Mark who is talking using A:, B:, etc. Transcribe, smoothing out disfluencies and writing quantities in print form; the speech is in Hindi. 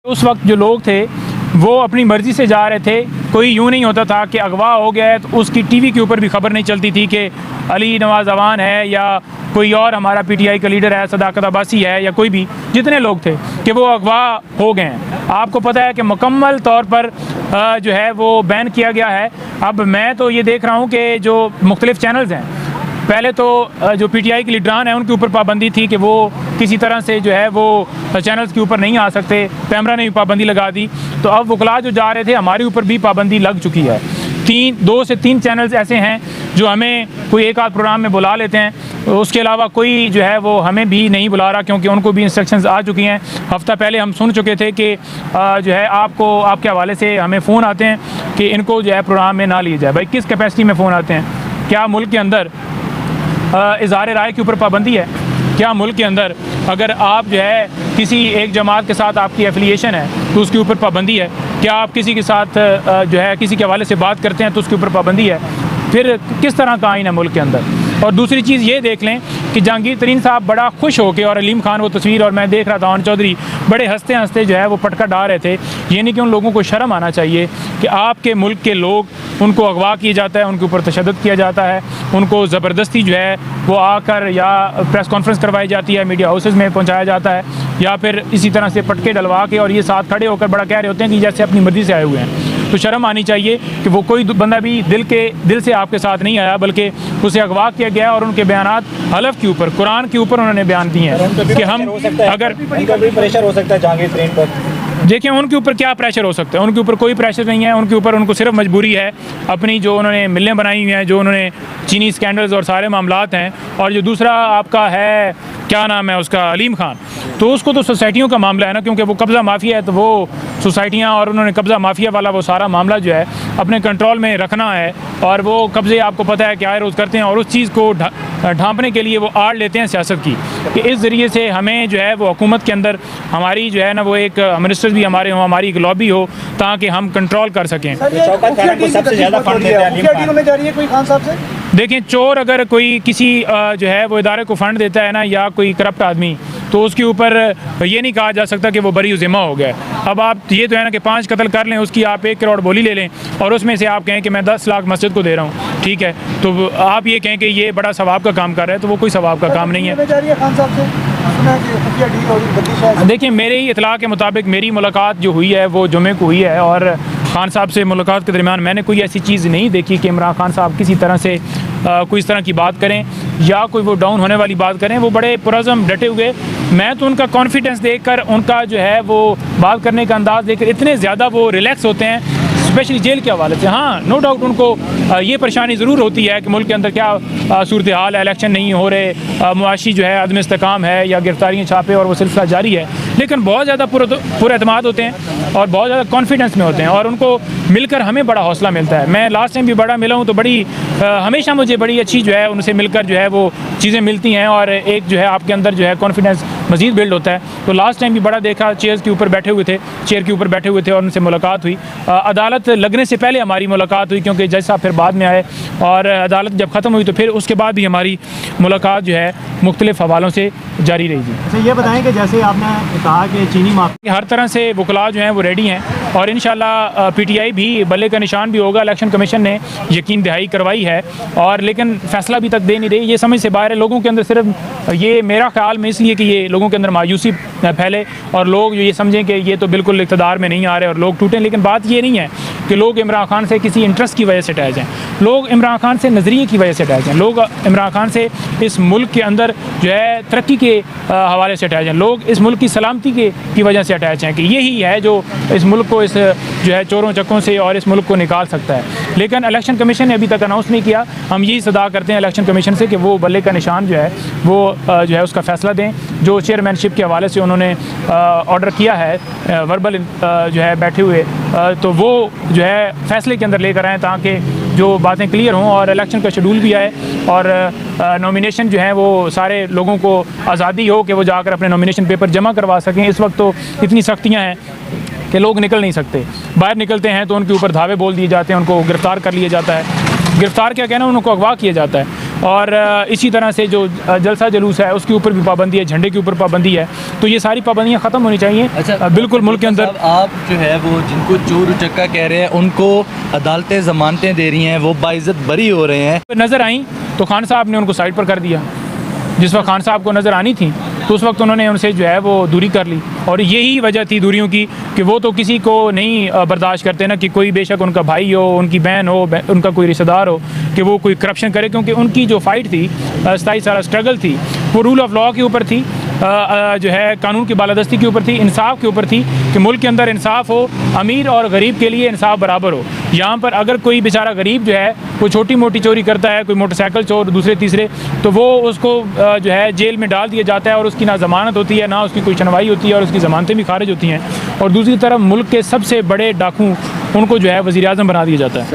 A: उस वक्त जो लोग थे वो अपनी मर्ज़ी से जा रहे थे। कोई यूँ नहीं होता था कि अगवा हो गया है तो उसकी टीवी के ऊपर भी खबर नहीं चलती थी कि अली नवाज़ अवान है या कोई और हमारा पीटीआई का लीडर है, सदाकत अब्बासी है, या कोई भी जितने लोग थे कि वो अगवा हो गए हैं। आपको पता है कि मुकम्मल तौर पर जो है वो बैन किया गया है। अब मैं तो ये देख रहा हूँ कि जो मुख्तलिफ़ चैनल्स हैं, पहले तो जो पीटीआई के लीडरान हैं उनके ऊपर पाबंदी थी कि वो किसी तरह से जो है वो चैनल्स के ऊपर नहीं आ सकते, पैमरा ने भी पाबंदी लगा दी। तो अब वकला जो जा रहे थे हमारे ऊपर भी पाबंदी लग चुकी है। 2 से 3 चैनल्स ऐसे हैं जो हमें कोई एक आध प्रोग्राम में बुला लेते हैं, उसके अलावा कोई जो है वो हमें भी नहीं बुला रहा, क्योंकि उनको भी इंस्ट्रक्शंस आ चुकी हैं। हफ़्ता पहले हम सुन चुके थे कि जो है आपको आपके हवाले से हमें फ़ोन आते हैं कि इनको जो है प्रोग्राम में ना लिया जाए। भाई किस कैपेसिटी में फ़ोन आते हैं? क्या मुल्क के अंदर इज़हार राय के ऊपर पाबंदी है? क्या मुल्क के अंदर अगर आप जो है किसी एक जमात के साथ आपकी एफिलिएशन है तो उसके ऊपर पाबंदी है? क्या आप किसी के साथ जो है किसी के हवाले से बात करते हैं तो उसके ऊपर पाबंदी है? फिर किस तरह का आइन है मुल्क के अंदर? और दूसरी चीज़ ये देख लें कि जहांगीर तरीन साहब बड़ा खुश होकर, और अलीम खान वो तस्वीर और मैं देख रहा था, चौधरी बड़े हंसते हंसते जो है वो पटका डाल रहे थे। ये नहीं कि उन लोगों को शर्म आना चाहिए कि आपके मुल्क के लोग, उनको अगवा किया जाता है, उनके ऊपर तशद्दुद किया जाता है, उनको ज़बरदस्ती जो है वो आकर या प्रेस कॉन्फ्रेंस करवाई जाती है, मीडिया हाउसेस में पहुँचाया जाता है, या फिर इसी तरह से पटके डलवा के और ये साथ खड़े होकर बड़ा कह रहे होते हैं कि जैसे अपनी मर्ज़ी से आए हुए हैं। तो शर्म आनी चाहिए कि वो कोई बंदा भी दिल से आपके साथ नहीं आया, बल्कि उसे अगवा किया गया और उनके बयानात हलफ के ऊपर, कुरान के ऊपर उन्होंने बयान दिए हैं कि हम अगर
B: प्रेशर हो सकता है जहांगीर तरीन पर।
A: देखिए उनके ऊपर क्या प्रेशर हो सकता है? उनके ऊपर कोई प्रेशर नहीं है। उनके ऊपर उनको सिर्फ मजबूरी है अपनी, जो उन्होंने मिलें बनाई हुई हैं, जो उन्होंने चीनी स्कैंडल्स और सारे मामलात हैं। और जो दूसरा आपका है, क्या नाम है उसका, अलीम खान, तो उसको तो सोसाइटियों का मामला है ना, क्योंकि वो कब्ज़ा माफिया है, तो वो सोसाइटियाँ और उन्होंने कब्ज़ा माफिया वाला वो सारा मामला जो है अपने कंट्रोल में रखना है। और वो कब्ज़े आपको पता है कि आए रोज़ करते हैं, और उस चीज़ को ढांपने के लिए वो आड़ लेते हैं सियासत की, कि इस ज़रिए से हमें जो है वो हुकूमत के अंदर हमारी जो है ना वो एक मिनिस्टर्स भी हमारे हों, हमारी एक लॉबी हो, ताकि हम कंट्रोल कर सकें।
B: सबसे ज़्यादा फंड देते हैं।
A: देखें, चोर अगर कोई किसी जो है वो इदारे को फ़ंड देता है ना, या कोई करप्ट आदमी, तो उसके ऊपर ये नहीं कहा जा सकता कि वो बरी ज़िम्मा हो गया। अब आप ये तो है ना कि 5 कत्ल कर लें, उसकी आप 1 करोड़ बोली ले लें, और उसमें से आप कहें कि मैं 10 लाख मस्जिद को दे रहा हूँ, ठीक है, तो आप ये कहें कि ये बड़ा सवाब का काम कर रहा है, तो वो कोई सवाब का काम नहीं है। देखिए, मेरे ही इतला के मुताबिक मेरी मुलाकात जो हुई है वो जुमे को हुई है, और खान साहब से मुलाकात के दरमियान मैंने कोई ऐसी चीज़ नहीं देखी कि इमरान खान साहब किसी तरह से कोई इस तरह की बात करें या कोई वो डाउन होने वाली बात करें। वो बड़े पुरज़म डटे हुए, मैं तो उनका कॉन्फिडेंस देखकर, उनका जो है वो बात करने का अंदाज़ देखकर इतने ज़्यादा वो रिलैक्स होते हैं, स्पेशली जेल के हवाले से। हाँ, नो डाउट उनको ये परेशानी ज़रूर होती है कि मुल्क के अंदर क्या सूरत हाल है, इलेक्शन नहीं हो रहे, मुआशी जो है अदम इस्तेकाम है, या गिरफ्तारियाँ छापे और वो सिलसिला जारी है, लेकिन बहुत ज़्यादा पुरएतमाद होते हैं और बहुत ज़्यादा कॉन्फिडेंस में होते हैं, और उनको मिलकर हमें बड़ा हौसला मिलता है। मैं लास्ट टाइम भी बड़ा मिला हूँ, तो बड़ी हमेशा मुझे बड़ी अच्छी जो है उनसे मिलकर जो है वो चीज़ें मिलती हैं, और एक जो है आपके अंदर जो है कॉन्फिडेंस मज़ीद बिल्ड होता है। तो लास्ट टाइम भी बड़ा देखा, चेयर के ऊपर बैठे हुए थे और उनसे मुलाकात हुई। अदालत लगने से पहले हमारी मुलाकात हुई, क्योंकि जज साहब फिर बाद में आए, और अदालत जब ख़त्म हुई तो फिर उसके बाद भी हमारी मुलाकात जो है मुख्तलिफ़ हवालों से जारी रही थी।
C: अच्छा, ये बताएं कि जैसे आपने कहा कि चीनी माफिया,
A: हर तरह से वकला जो हैं वो रेडी हैं, और इंशाल्लाह पीटीआई भी बल्ले का निशान भी होगा। इलेक्शन कमीशन ने यकीन दहाई करवाई है, और लेकिन फ़ैसला अभी तक दे नहीं रही। ये समझ से बाहर है लोगों के अंदर, सिर्फ ये मेरा ख्याल में इसलिए कि ये लोगों के अंदर मायूसी फैले और लोग ये समझें कि ये तो बिल्कुल इक़्तिदार में नहीं आ रहे और लोग टूटें। लेकिन बात ये नहीं है कि लोग इमरान खान से किसी इंटरेस्ट की वजह से अटैच हैं, लोग इमरान खान से नज़रिए की वजह से अटैच हैं, लोग इमरान खान से इस मुल्क के अंदर जो है तरक्की के हवाले से अटैच हैं, लोग इस मुल्क की सलामती की वजह से अटैच हैं, कि यही है जो इस मुल्क को इस जो है चोरों चक्कों से और इस मुल्क को निकाल सकता है। लेकिन इलेक्शन कमीशन ने अभी तक अनाउंस नहीं किया। हम यही सदा करते हैं इलेक्शन कमीशन से कि वो बल्ले का निशान जो है वो जो है उसका फ़ैसला दें। जो चेयरमैनशिप के हवाले से उन्होंने ऑर्डर किया है वर्बल जो है बैठे हुए, तो वो जो है फ़ैसले के अंदर लेकर आएँ, ताकि जो बातें क्लियर हों और इलेक्शन का शेड्यूल भी आए, और नॉमिनेशन जो है वो सारे लोगों को आज़ादी हो कि वो जाकर अपने नॉमिनेशन पेपर जमा करवा सकें। इस वक्त तो इतनी सख्तियाँ हैं कि लोग निकल नहीं सकते, बाहर निकलते हैं तो उनके ऊपर धावे बोल दिए जाते हैं, उनको गिरफ़्तार कर लिया जाता है। गिरफ़्तार क्या कहना, उनको अगवा किया जाता है। और इसी तरह से जो जलसा जलूस है उसके ऊपर भी पाबंदी है, झंडे के ऊपर पाबंदी है। तो ये सारी पाबंदियाँ ख़त्म होनी चाहिए।
D: अच्छा,
A: बिल्कुल मुल्क के अंदर
D: आप जो है वो जिनको चोर उचक्का कह रहे हैं उनको अदालतें ज़मानतें दे रही हैं, वो बाइज़्ज़त बरी हो रहे हैं।
A: नज़र आई तो खान साहब ने उनको साइड पर कर दिया। जिस वक्त खान साहब को नज़र आनी थी तो उस वक्त उन्होंने उनसे जो है वो दूरी कर ली, और यही वजह थी दूरियों की कि वो तो किसी को नहीं बर्दाश्त करते ना कि कोई बेशक उनका भाई हो, उनकी बहन हो, उनका कोई रिश्तेदार हो, कि वो कोई करप्शन करे, क्योंकि उनकी जो फ़ाइट थी 27 साल स्ट्रगल थी वो रूल ऑफ लॉ के ऊपर थी, जो है कानून की बालादस्ती के ऊपर थी, इंसाफ के ऊपर थी कि मुल्क के अंदर इंसाफ हो, अमीर और गरीब के लिए इंसाफ बराबर हो। यहाँ पर अगर कोई बेचारा गरीब जो है कोई छोटी मोटी चोरी करता है, कोई मोटरसाइकिल चोर दूसरे तीसरे, तो वो उसको जो है जेल में डाल दिया जाता है और उसकी ना ज़मानत होती है, ना उसकी कोई सुनवाई होती है, और उसकी ज़मानतें भी खारिज होती हैं। और दूसरी तरफ मुल्क के सबसे बड़े डाकू उनको जो है वज़ीर आज़म बना दिया जाता है।